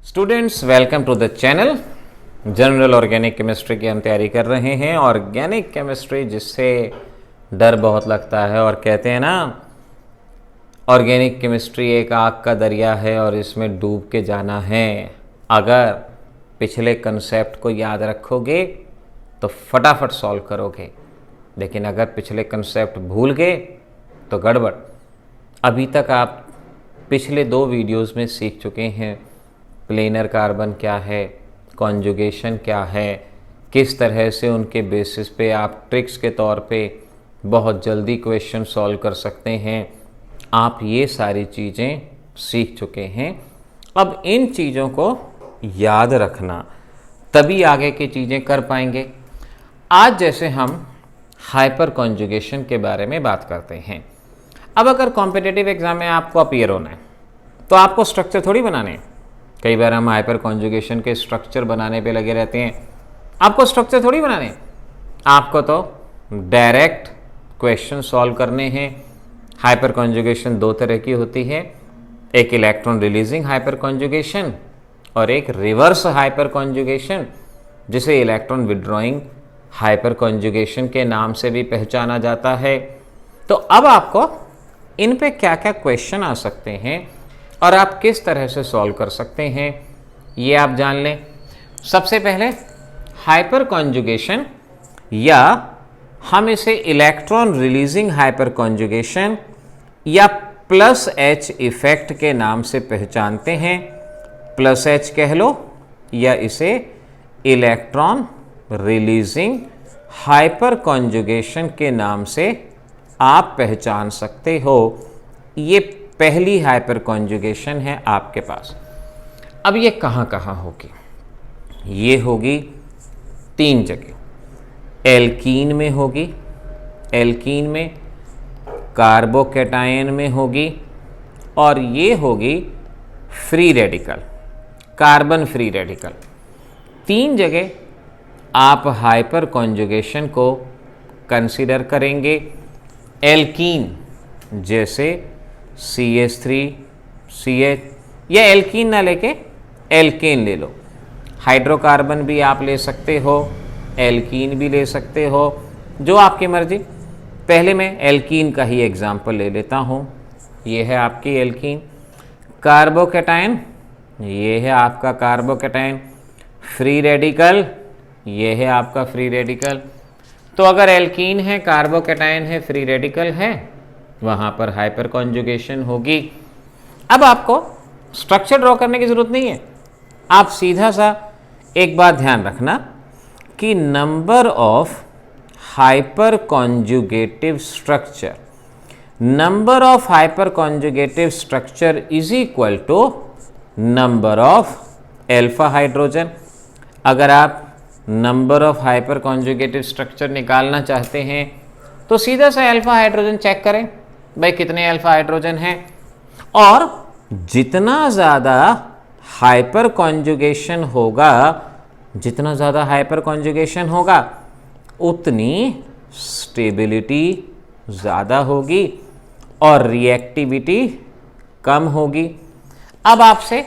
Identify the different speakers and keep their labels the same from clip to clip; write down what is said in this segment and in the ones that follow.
Speaker 1: Students welcome to the channel. General organic chemistry की हम तैयारी कर रहे हैं। ऑर्गेनिक केमिस्ट्री जिससे डर बहुत लगता है और कहते हैं ना, ऑर्गेनिक केमिस्ट्री एक आग का दरिया है और इसमें डूब के जाना है। अगर पिछले कंसेप्ट को याद रखोगे तो फटाफट सॉल्व करोगे, लेकिन अगर पिछले कंसेप्ट भूल गए तो गड़बड़। अभी तक आप पिछले 2 वीडियोस में सीख चुके हैं प्लेनर कार्बन क्या है, कॉन्जुगेशन क्या है, किस तरह से उनके बेसिस पे आप ट्रिक्स के तौर पे बहुत जल्दी क्वेश्चन सॉल्व कर सकते हैं। आप ये सारी चीज़ें सीख चुके हैं। अब इन चीज़ों को याद रखना, तभी आगे की चीज़ें कर पाएंगे। आज जैसे हम हाइपर कॉन्जुगेशन के बारे में बात करते हैं। अब अगर कॉम्पिटिटिव एग्जाम में आपको अपीयर होना है तो आपको स्ट्रक्चर थोड़ी बनाने हैं। कई बार हम हाइपर कॉन्जुगेशन के स्ट्रक्चर बनाने पे लगे रहते हैं। आपको स्ट्रक्चर थोड़ी बनाने हैं, आपको तो डायरेक्ट क्वेश्चन सॉल्व करने हैं। हाइपर कॉन्जुगेशन 2 तरह की होती है, एक इलेक्ट्रॉन रिलीजिंग हाइपर कॉन्जुगेशन और एक रिवर्स हाइपर कॉन्जुगेशन, जिसे इलेक्ट्रॉन विड्रॉइंग हाइपर कॉन्जुगेशन के नाम से भी पहचाना जाता है। तो अब आपको इन पे क्या क्या क्वेश्चन आ सकते हैं और आप किस तरह से सॉल्व कर सकते हैं, ये आप जान लें। सबसे पहले हाइपर कॉन्जुगेशन, या हम इसे इलेक्ट्रॉन रिलीजिंग हाइपर कॉन्जुगेशन या प्लस एच इफेक्ट के नाम से पहचानते हैं। प्लस एच कह लो या इसे इलेक्ट्रॉन रिलीजिंग हाइपर कॉन्जुगेशन के नाम से आप पहचान सकते हो। ये पहली हाइपर कॉन्जुगेशन है आपके पास। अब ये कहाँ कहाँ होगी? ये होगी 3 जगह। एल्कीन में होगी, एल्कीन में, कार्बोकैटायन में होगी और ये होगी free radical, carbon free radical. 3 जगह आप हाइपर कॉन्जुगेशन को कंसीडर करेंगे। एल्कीन जैसे CH3CH, या एल्कीन ना लेके एल्केन ले लो। हाइड्रोकार्बन भी आप ले सकते हो, एल्कीन भी ले सकते हो, जो आपकी मर्जी। पहले मैं एल्कीन का ही एग्जाम्पल ले लेता हूँ। ये है आपकी एल्कीन। कार्बोकैटायन, ये है आपका कार्बोकैटायन। फ्री रेडिकल, ये है आपका फ्री रेडिकल। तो अगर एल्कीन है, कार्बोकैटायन है, फ्री रेडिकल है, वहाँ पर हाइपर कॉन्जुगेशन होगी। अब आपको स्ट्रक्चर ड्रॉ करने की ज़रूरत नहीं है। आप सीधा सा एक बात ध्यान रखना कि number of hyper conjugative structure, number of hyper conjugative structure is equal to number of alpha hydrogen. अगर आप number of hyper conjugative structure निकालना चाहते हैं तो सीधा सा एल्फा हाइड्रोजन चेक करें, भाई कितने अल्फा हाइड्रोजन हैं। और जितना ज़्यादा हाइपर कॉन्जुगेशन होगा, जितना ज़्यादा हाइपर कॉन्जुगेशन होगा उतनी स्टेबिलिटी ज़्यादा होगी और रिएक्टिविटी कम होगी। अब आपसे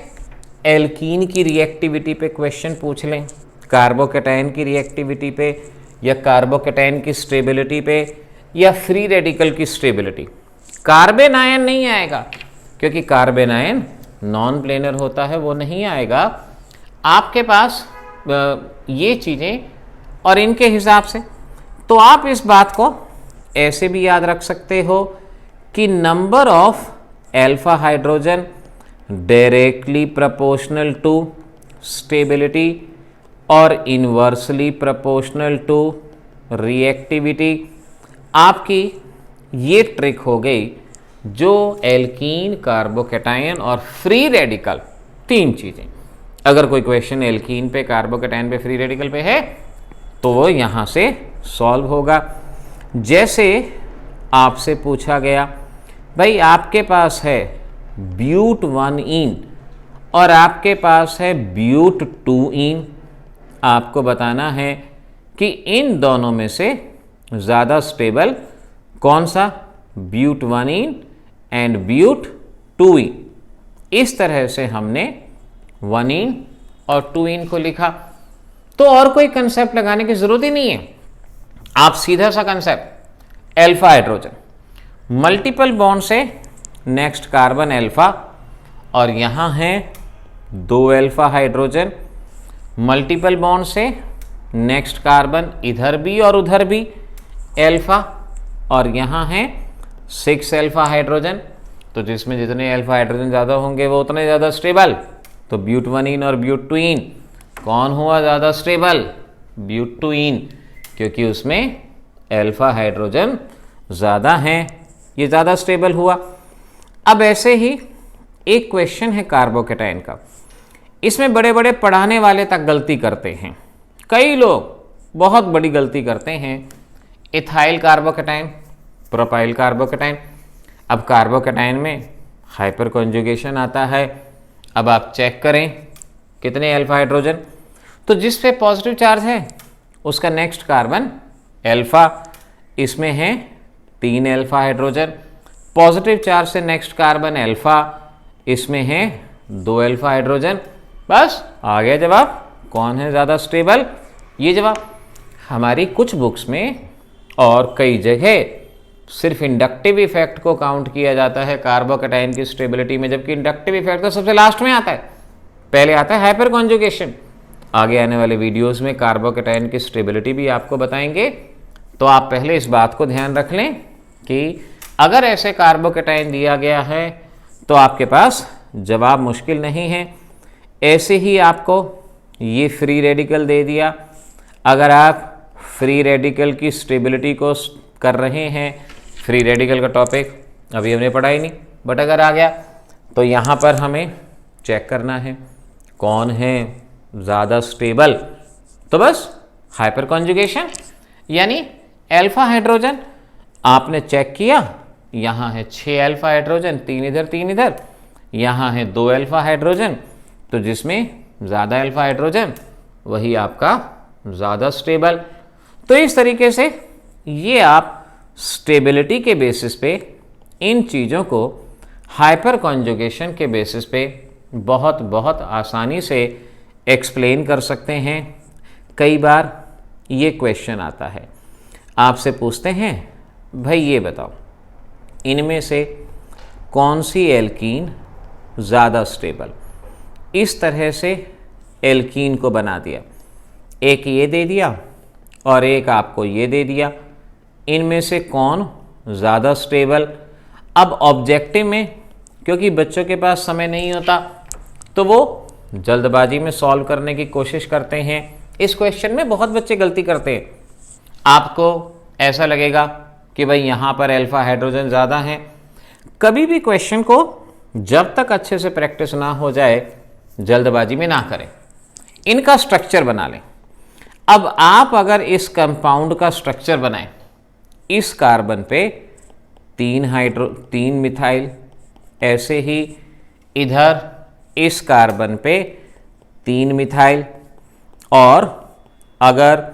Speaker 1: एल्कीन की रिएक्टिविटी पे क्वेश्चन पूछ लें, कार्बोकैटायन की रिएक्टिविटी पे, या कार्बोकैटायन की स्टेबिलिटी पे, या फ्री रेडिकल की स्टेबिलिटी। कार्बन आयन नहीं आएगा, क्योंकि कार्बन आयन नॉन प्लेनर होता है, वो नहीं आएगा आपके पास ये चीज़ें। और इनके हिसाब से तो आप इस बात को ऐसे भी याद रख सकते हो कि number of alpha hydrogen directly proportional to stability और इन्वर्सली प्रोपोर्शनल टू रिएक्टिविटी। आपकी ये ट्रिक हो गई जो एल्कीन, कार्बोकैटायन और फ्री रेडिकल 3 चीज़ें। अगर कोई क्वेश्चन एल्कीन पे, कार्बोकैटायन पे, फ्री रेडिकल पे है तो वो यहाँ से सॉल्व होगा। जैसे आपसे पूछा गया, भाई आपके पास है ब्यूट 1इन और आपके पास है ब्यूट 2इन। आपको बताना है कि इन दोनों में से ज़्यादा स्टेबल कौन सा, ब्यूट 1इन एंड ब्यूट 2इन। इस तरह से हमने 1इन और 2इन को लिखा। तो और कोई कंसेप्ट लगाने की जरूरत ही नहीं है, आप सीधा सा concept alpha hydrogen, multiple bond से नेक्स्ट कार्बन अल्फा, और यहां है 2 अल्फा हाइड्रोजन, मल्टीपल बॉन्ड से नेक्स्ट कार्बन इधर भी और उधर भी अल्फा, और यहां है 6 अल्फा हाइड्रोजन। तो जिसमें जितने अल्फा हाइड्रोजन ज़्यादा होंगे वो उतने ज़्यादा स्टेबल। तो ब्यूट1इन और ब्यूट2इन कौन हुआ ज़्यादा स्टेबल? ब्यूट2इन, क्योंकि उसमें अल्फा हाइड्रोजन ज़्यादा हैं, ये ज़्यादा स्टेबल हुआ। अब ऐसे ही एक क्वेश्चन है कार्बोकेटाइन का, इसमें बड़े बड़े पढ़ाने वाले तक गलती करते हैं, कई लोग बहुत बड़ी गलती करते हैं। Ethyl carbocation, propyl carbocation. अब कार्बोकेटाइन में हाइपर कॉन्जुगेशन आता है। अब आप चेक करें कितने अल्फा हाइड्रोजन, तो जिस पे पॉजिटिव चार्ज है उसका नेक्स्ट कार्बन अल्फा, इसमें है 3 अल्फा हाइड्रोजन। पॉजिटिव चार्ज से नेक्स्ट कार्बन अल्फा, इसमें है 2 अल्फा हाइड्रोजन। बस आ गया जवाब। कौन है ज़्यादा स्टेबल? ये जवाब। हमारी कुछ बुक्स में और कई जगह सिर्फ इंडक्टिव इफेक्ट को काउंट किया जाता है कार्बोकेटाइन की स्टेबिलिटी में, जबकि इंडक्टिव इफेक्ट तो सबसे लास्ट में आता है, पहले आता है हाइपर कॉन्जुगेशन। आगे आने वाले वीडियोस में कार्बोकेटाइन की स्टेबिलिटी भी आपको बताएंगे। तो आप पहले इस बात को ध्यान रख लें कि अगर ऐसे कार्बोकेटाइन दिया गया है तो आपके पास जवाब मुश्किल नहीं है। ऐसे ही आपको ये फ्री रेडिकल दे दिया, अगर आप फ्री रेडिकल की स्टेबिलिटी को कर रहे हैं, फ्री रेडिकल का टॉपिक अभी हमने पढ़ा ही नहीं, बट अगर आ गया तो यहाँ पर हमें चेक करना है कौन है ज़्यादा स्टेबल। तो बस हाइपर कॉन्जुगेशन, यानी अल्फा हाइड्रोजन आपने चेक किया, यहाँ है 6 अल्फा हाइड्रोजन, 3 इधर 3 इधर, यहाँ है 2 अल्फा हाइड्रोजन, तो जिसमें ज़्यादा अल्फा हाइड्रोजन वही आपका ज़्यादा स्टेबल। तो इस तरीके से ये आप स्टेबिलिटी के बेसिस पे इन चीज़ों को हाइपर कॉन्जुगेशन के बेसिस पे बहुत बहुत आसानी से एक्सप्लेन कर सकते हैं। कई बार ये क्वेश्चन आता है, आपसे पूछते हैं भाई ये बताओ इनमें से कौन सी एल्कीन ज़्यादा स्टेबल। इस तरह से एल्कीन को बना दिया, एक ये दे दिया और एक आपको ये दे दिया, इनमें से कौन ज़्यादा स्टेबल। अब ऑब्जेक्टिव में क्योंकि बच्चों के पास समय नहीं होता तो वो जल्दबाजी में सॉल्व करने की कोशिश करते हैं। इस क्वेश्चन में बहुत बच्चे गलती करते हैं। आपको ऐसा लगेगा कि भाई यहाँ पर अल्फा हाइड्रोजन ज़्यादा है। कभी भी क्वेश्चन को जब तक अच्छे से प्रैक्टिस ना हो जाए जल्दबाजी में ना करें, इनका स्ट्रक्चर बना लें। अब आप अगर इस कंपाउंड का स्ट्रक्चर बनाएं, इस कार्बन पे 3 मिथाइल, ऐसे ही इधर इस कार्बन पे 3 मिथाइल, और अगर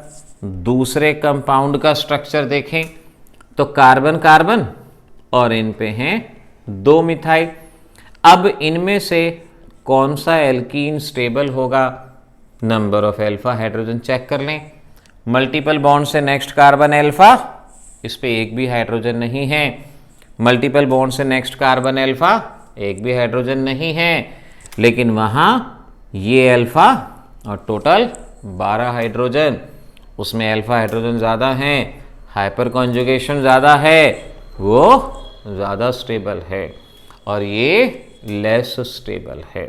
Speaker 1: दूसरे कंपाउंड का स्ट्रक्चर देखें तो कार्बन कार्बन और इन पे हैं 2 मिथाइल। अब इनमें से कौन सा एल्कीन स्टेबल होगा? Number of alpha hydrogen check कर लें। मल्टीपल बॉन्ड से नेक्स्ट कार्बन अल्फा, इस पे एक भी हाइड्रोजन नहीं है। मल्टीपल बॉन्ड से नेक्स्ट कार्बन अल्फा, एक भी हाइड्रोजन नहीं है, लेकिन वहाँ ये अल्फा और टोटल 12 हाइड्रोजन, उसमें अल्फा हाइड्रोजन ज़्यादा हैं, हाइपर कॉन्जुगेशन ज़्यादा है, वो ज़्यादा स्टेबल है और ये लेस स्टेबल है।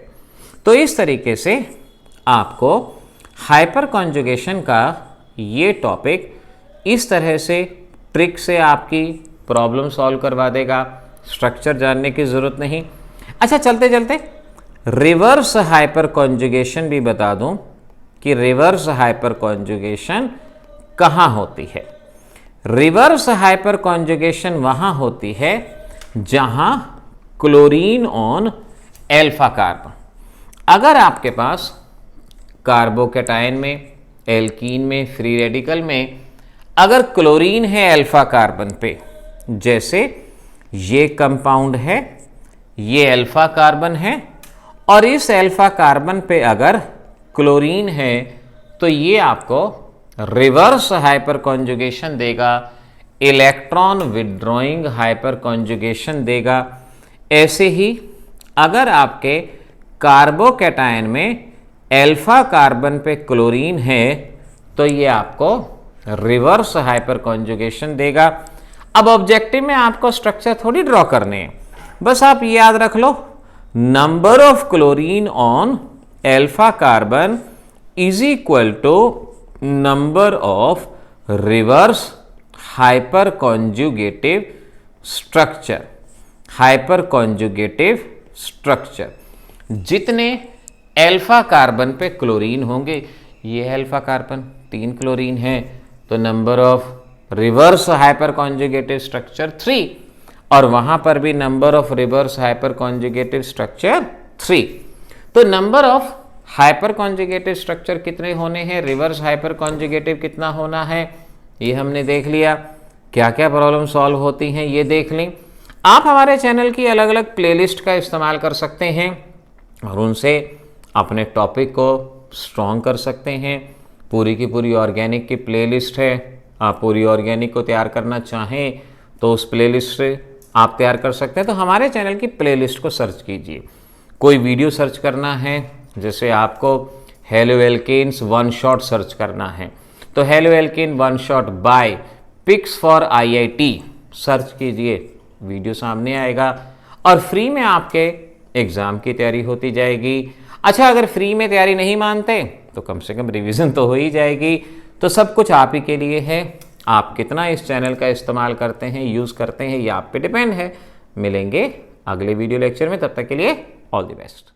Speaker 1: तो इस तरीके से आपको हाइपर कॉन्जुगेशन का ये टॉपिक इस तरह से ट्रिक से आपकी प्रॉब्लम सॉल्व करवा देगा। स्ट्रक्चर जानने की ज़रूरत नहीं। अच्छा, चलते चलते रिवर्स हाइपर कॉन्जुगेशन भी बता दूं कि रिवर्स हाइपर कॉन्जुगेशन कहाँ होती है। रिवर्स हाइपर कॉन्जुगेशन वहाँ होती है जहाँ क्लोरीन ऑन एल्फा कार्बन। अगर आपके पास कार्बोकेटाइन में, एल्कीन में, फ्री रेडिकल में अगर क्लोरीन है अल्फा कार्बन पे, जैसे ये कंपाउंड है, ये अल्फा कार्बन है और इस अल्फा कार्बन पे अगर क्लोरीन है तो ये आपको रिवर्स हाइपर कॉन्जुगेशन देगा, इलेक्ट्रॉन विड्रॉइंग हाइपर कॉन्जुगेशन देगा। ऐसे ही अगर आपके कार्बोकैटायन में अल्फा कार्बन पे क्लोरीन है तो ये आपको रिवर्स हाइपर कॉन्जुगेशन देगा। अब ऑब्जेक्टिव में आपको स्ट्रक्चर थोड़ी ड्रॉ करने हैं, बस आप ये याद रख लो, number of chlorine on alpha carbon is equal to number of reverse hyper conjugative structure. Hyper conjugative structure जितने अल्फा कार्बन पे क्लोरीन होंगे, ये अल्फा कार्बन 3 क्लोरीन है तो number of reverse hyper conjugative structure 3, और वहां पर भी number of reverse hyper conjugative structure 3। तो number of hyper conjugative structure कितने होने हैं, रिवर्स हाइपर कॉन्जुगेटिव कितना होना है, ये हमने देख लिया। क्या क्या प्रॉब्लम सॉल्व होती हैं ये देख लें। आप हमारे चैनल की अलग अलग प्लेलिस्ट का इस्तेमाल कर सकते हैं और उनसे अपने टॉपिक को स्ट्रॉन्ग कर सकते हैं। पूरी की पूरी ऑर्गेनिक की प्लेलिस्ट है, आप पूरी ऑर्गेनिक को तैयार करना चाहें तो उस प्लेलिस्ट से आप तैयार कर सकते हैं। तो हमारे चैनल की प्लेलिस्ट को सर्च कीजिए। कोई वीडियो सर्च करना है, जैसे आपको haloalkanes one shot search करना है तो haloalkane one shot by pics for IIT search कीजिए, वीडियो सामने आएगा और फ्री में आपके एग्ज़ाम की तैयारी होती जाएगी। अच्छा, अगर फ्री में तैयारी नहीं मानते तो कम से कम रिवीजन तो हो ही जाएगी। तो सब कुछ आप ही के लिए है, आप कितना इस चैनल का इस्तेमाल करते हैं, यूज़ करते हैं, ये आप पे डिपेंड है। मिलेंगे अगले वीडियो लेक्चर में, तब तक के लिए ऑल द बेस्ट।